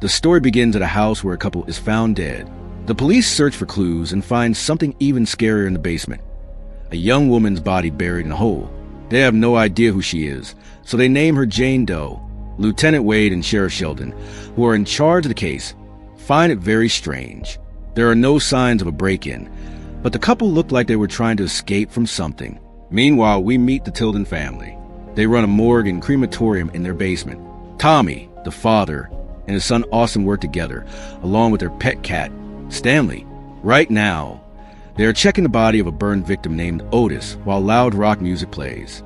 The story begins at a house where a couple is found dead. The police search for clues and find something even scarier in the basement. A young woman's body buried in a hole. They have no idea who she is, so they name her Jane Doe. Lieutenant Wade and Sheriff Sheldon, who are in charge of the case, find it very strange. There are no signs of a break-in, but the couple looked like they were trying to escape from something. Meanwhile, we meet the Tilden family. They run a morgue and crematorium in their basement. Tommy, the father, and his son Austin work together, along with their pet cat, Stanley. Right now, they are checking the body of a burned victim named Otis while loud rock music plays.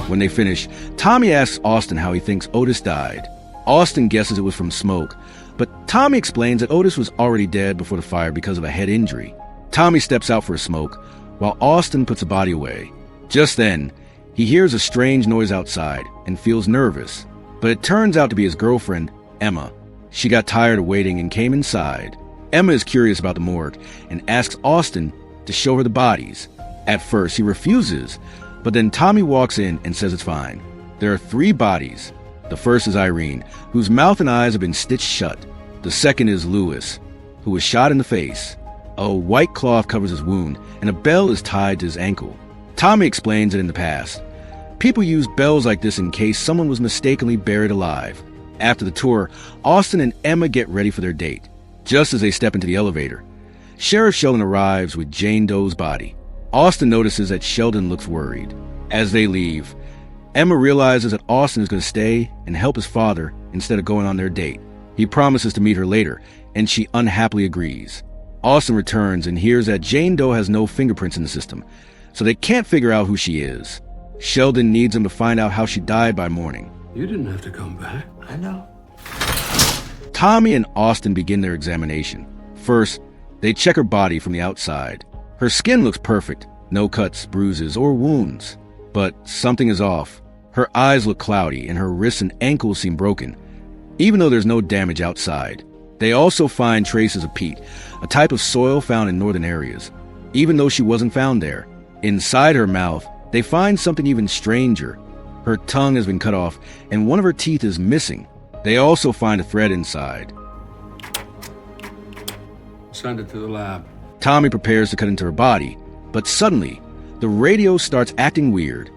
When they finish, Tommy asks Austin how he thinks Otis died. Austin guesses it was from smoke, but Tommy explains that Otis was already dead before the fire because of a head injury. Tommy steps out for a smoke, while Austin puts the body away. Just then, he hears a strange noise outside and feels nervous, but it turns out to be his girlfriend, Emma. She got tired of waiting and came inside. Emma is curious about the morgue and asks Austin to show her the bodies. At first, he refuses, but then Tommy walks in and says it's fine. There are 3 bodies. The first is Irene, whose mouth and eyes have been stitched shut. The second is Lewis, who was shot in the face. A white cloth covers his wound, and a bell is tied to his ankle. Tommy explains that in the past, people used bells like this in case someone was mistakenly buried alive. After the tour, Austin and Emma get ready for their date. Just as they step into the elevator, Sheriff Sheldon arrives with Jane Doe's body. Austin notices that Sheldon looks worried. As they leave, Emma realizes that Austin is going to stay and help his father instead of going on their date. He promises to meet her later, and she unhappily agrees. Austin returns and hears that Jane Doe has no fingerprints in the system, so they can't figure out who she is. Sheldon needs him to find out how she died by morning. You didn't have to come back. I know. Tommy and Austin begin their examination. First, they check her body from the outside. Her skin looks perfect, no cuts, bruises, or wounds. But something is off. Her eyes look cloudy and her wrists and ankles seem broken, even though there's no damage outside. They also find traces of peat, a type of soil found in northern areas, even though she wasn't found there. Inside her mouth, they find something even stranger. Her tongue has been cut off and one of her teeth is missing. They also find a thread inside. Send it to the lab. Tommy prepares to cut into her body, but suddenly, the radio starts acting weird.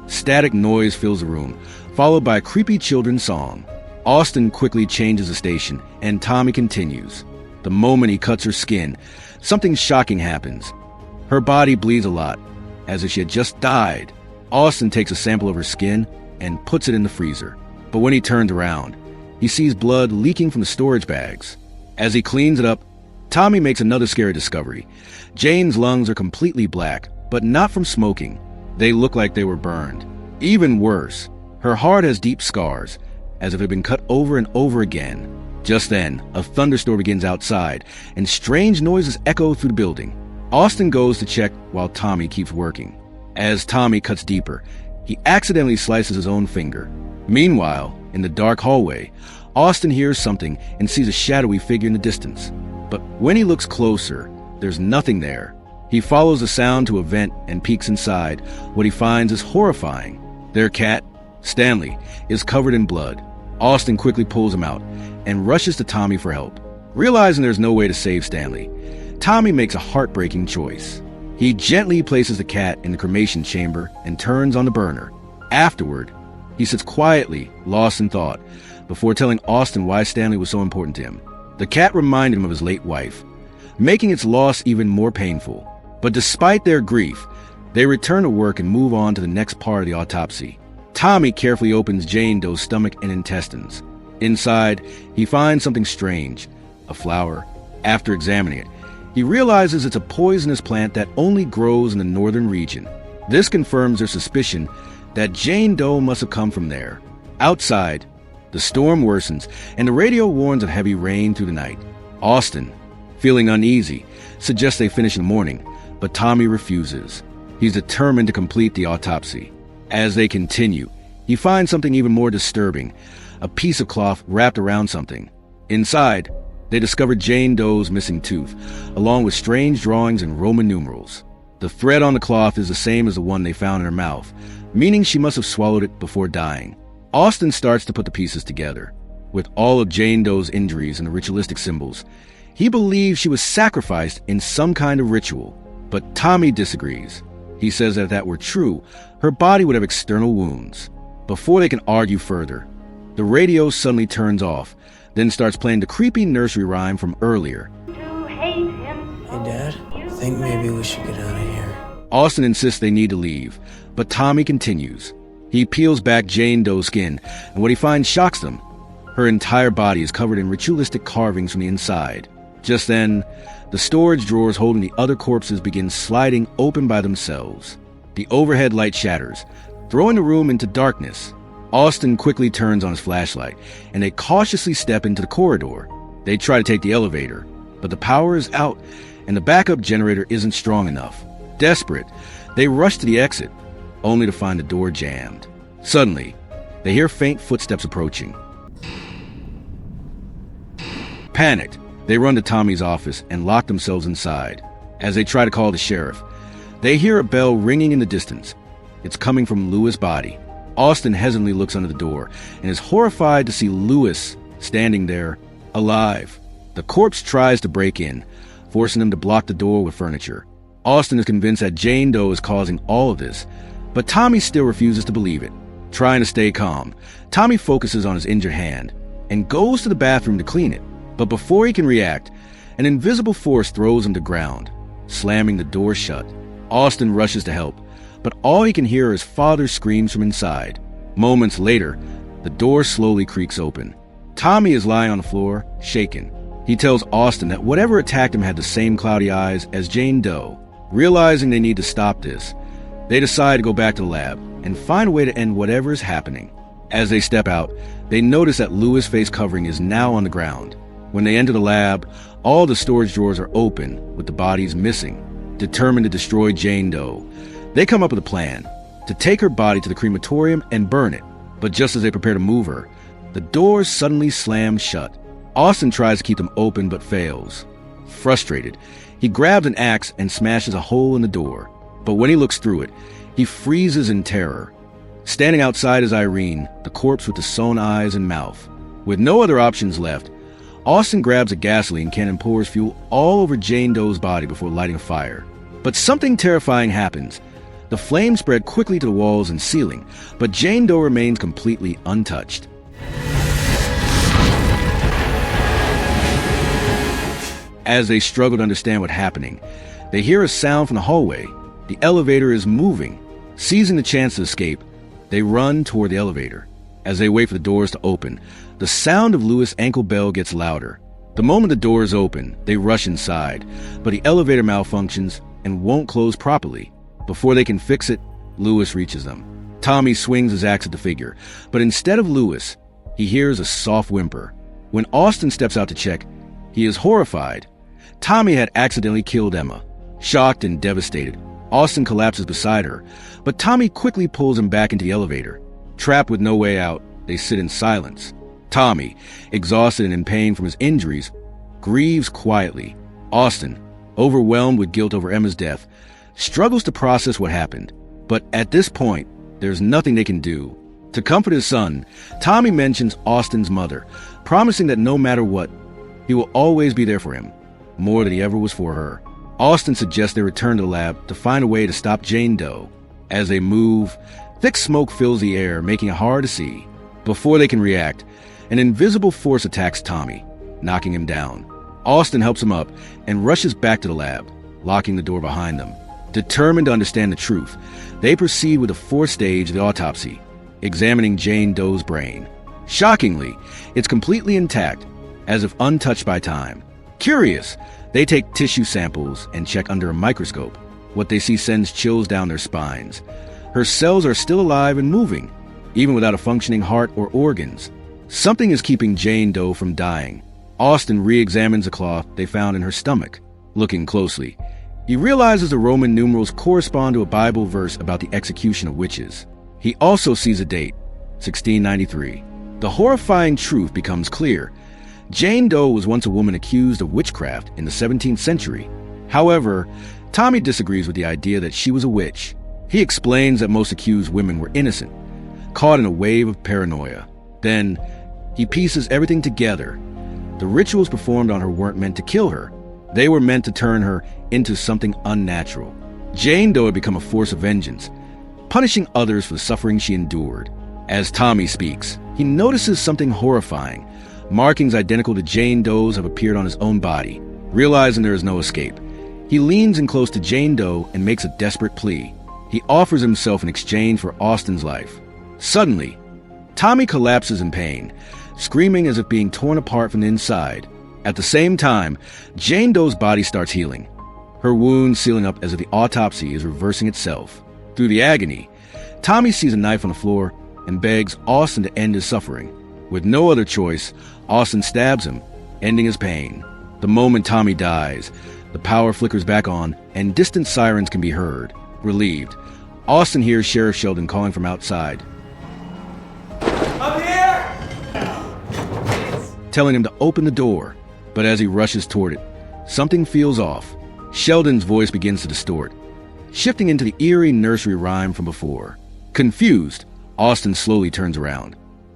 Static noise fills the room, followed by a creepy children's song. Austin quickly changes the station, and Tommy continues. The moment he cuts her skin, something shocking happens. Her body bleeds a lot, as if she had just died. Austin takes a sample of her skin and puts it in the freezer. But when he turns around, he sees blood leaking from the storage bags. As he cleans it up, Tommy makes another scary discovery. Jane's lungs are completely black, but not from smoking. They look like they were burned. Even worse, her heart has deep scars, as if it had been cut over and over again. Just then, a thunderstorm begins outside, and strange noises echo through the building. Austin goes to check while Tommy keeps working. As Tommy cuts deeper, he accidentally slices his own finger. Meanwhile, in the dark hallway, Austin hears something and sees a shadowy figure in the distance. But when he looks closer, there's nothing there. He follows the sound to a vent and peeks inside. What he finds is horrifying. Their cat, Stanley, is covered in blood. Austin quickly pulls him out and rushes to Tommy for help. Realizing there's no way to save Stanley, Tommy makes a heartbreaking choice. He gently places the cat in the cremation chamber and turns on the burner. Afterward, he sits quietly, lost in thought, before telling Austin why Stanley was so important to him. The cat reminded him of his late wife, making its loss even more painful. But despite their grief, they return to work and move on to the next part of the autopsy. Tommy carefully opens Jane Doe's stomach and intestines. Inside, he finds something strange, a flower. After examining it, he realizes it's a poisonous plant that only grows in the northern region. This confirms their suspicion that Jane Doe must have come from there. Outside, the storm worsens, and the radio warns of heavy rain through the night. Austin, feeling uneasy, suggests they finish in the morning, but Tommy refuses. He's determined to complete the autopsy. As they continue, he finds something even more disturbing, a piece of cloth wrapped around something. Inside, they discover Jane Doe's missing tooth, along with strange drawings and Roman numerals. The thread on the cloth is the same as the one they found in her mouth, meaning she must have swallowed it before dying. Austin starts to put the pieces together. With all of Jane Doe's injuries and the ritualistic symbols, he believes she was sacrificed in some kind of ritual. But Tommy disagrees. He says that if that were true, her body would have external wounds. Before they can argue further, the radio suddenly turns off, then starts playing the creepy nursery rhyme from earlier. Hey, Dad, I think maybe we should get out of here. Austin insists they need to leave, but Tommy continues. He peels back Jane Doe's skin, and what he finds shocks them. Her entire body is covered in ritualistic carvings from the inside. Just then, the storage drawers holding the other corpses begin sliding open by themselves. The overhead light shatters, throwing the room into darkness. Austin quickly turns on his flashlight, and they cautiously step into the corridor. They try to take the elevator, but the power is out, and the backup generator isn't strong enough. Desperate, they rush to the exit, only to find the door jammed. Suddenly, they hear faint footsteps approaching. Panicked, they run to Tommy's office and lock themselves inside. As they try to call the sheriff, they hear a bell ringing in the distance. It's coming from Lewis' body. Austin hesitantly looks under the door and is horrified to see Lewis standing there, alive. The corpse tries to break in, forcing him to block the door with furniture. Austin is convinced that Jane Doe is causing all of this, but Tommy still refuses to believe it. Trying to stay calm, Tommy focuses on his injured hand and goes to the bathroom to clean it. But before he can react, an invisible force throws him to ground, slamming the door shut. Austin rushes to help, but all he can hear are his father's screams from inside. Moments later, the door slowly creaks open. Tommy is lying on the floor, shaken. He tells Austin that whatever attacked him had the same cloudy eyes as Jane Doe. Realizing they need to stop this, they decide to go back to the lab and find a way to end whatever is happening. As they step out, they notice that Lewis' face covering is now on the ground. When they enter the lab, all the storage drawers are open, with the bodies missing. Determined to destroy Jane Doe, they come up with a plan to take her body to the crematorium and burn it. But just as they prepare to move her, the doors suddenly slam shut. Austin tries to keep them open but fails. Frustrated, he grabs an axe and smashes a hole in the door. But when he looks through it, he freezes in terror. Standing outside is Irene, the corpse with the sewn eyes and mouth. With no other options left, Austin grabs a gasoline can and pours fuel all over Jane Doe's body before lighting a fire. But something terrifying happens. The flames spread quickly to the walls and ceiling, but Jane Doe remains completely untouched. As they struggle to understand what's happening, they hear a sound from the hallway. The elevator is moving. Seizing the chance to escape, they run toward the elevator. As they wait for the doors to open, the sound of Lewis' ankle bell gets louder. The moment the doors open, they rush inside, but the elevator malfunctions and won't close properly. Before they can fix it, Lewis reaches them. Tommy swings his axe at the figure, but instead of Lewis, he hears a soft whimper. When Austin steps out to check, he is horrified. Tommy had accidentally killed Emma. Shocked and devastated, Austin collapses beside her, but Tommy quickly pulls him back into the elevator. Trapped with no way out, they sit in silence. Tommy, exhausted and in pain from his injuries, grieves quietly. Austin, overwhelmed with guilt over Emma's death, struggles to process what happened. But at this point, there's nothing they can do. To comfort his son, Tommy mentions Austin's mother, promising that no matter what, he will always be there for him, more than he ever was for her. Austin suggests they return to the lab to find a way to stop Jane Doe. As they move, thick smoke fills the air, making it hard to see. Before they can react, an invisible force attacks Tommy, knocking him down. Austin helps him up and rushes back to the lab, locking the door behind them. Determined to understand the truth, they proceed with the fourth stage of the autopsy, examining Jane Doe's brain. Shockingly, it's completely intact, as if untouched by time. Curious, they take tissue samples and check under a microscope. What they see sends chills down their spines. Her cells are still alive and moving, even without a functioning heart or organs. Something is keeping Jane Doe from dying. Austin re-examines the cloth they found in her stomach. Looking closely, he realizes the Roman numerals correspond to a Bible verse about the execution of witches. He also sees a date, 1693. The horrifying truth becomes clear. Jane Doe was once a woman accused of witchcraft in the 17th century. However, Tommy disagrees with the idea that she was a witch. He explains that most accused women were innocent, caught in a wave of paranoia. Then, he pieces everything together. The rituals performed on her weren't meant to kill her. They were meant to turn her into something unnatural. Jane Doe had become a force of vengeance, punishing others for the suffering she endured. As Tommy speaks, he notices something horrifying. Markings identical to Jane Doe's have appeared on his own body. Realizing there is no escape, he leans in close to Jane Doe and makes a desperate plea. He offers himself in exchange for Austin's life. Suddenly, Tommy collapses in pain, screaming as if being torn apart from the inside. At the same time, Jane Doe's body starts healing, her wounds sealing up as if the autopsy is reversing itself. Through the agony, Tommy sees a knife on the floor and begs Austin to end his suffering. With no other choice, Austin stabs him, ending his pain. The moment Tommy dies, the power flickers back on and distant sirens can be heard. Relieved, Austin hears Sheriff Sheldon calling from outside, Up here! telling him to open the door. But as he rushes toward it, something feels off. Sheldon's voice begins to distort, shifting into the eerie nursery rhyme from before. Confused, Austin slowly turns around,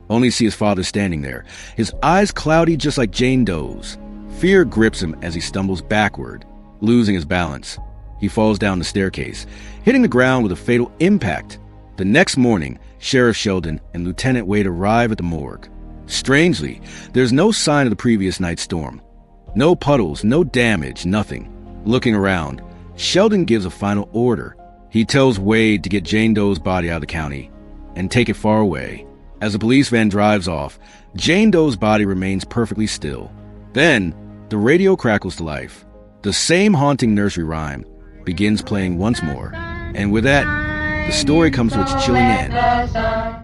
only to see his father standing there, his eyes cloudy just like Jane Doe's. Fear grips him as he stumbles backward, losing his balance. He falls down the staircase, hitting the ground with a fatal impact. The next morning, Sheriff Sheldon and Lieutenant Wade arrive at the morgue. Strangely, there's no sign of the previous night's storm. No puddles, no damage, nothing. Looking around, Sheldon gives a final order. He tells Wade to get Jane Doe's body out of the county and take it far away. As the police van drives off, Jane Doe's body remains perfectly still. Then, the radio crackles to life. The same haunting nursery rhyme begins playing once more. And with that, the story comes to its chilling end.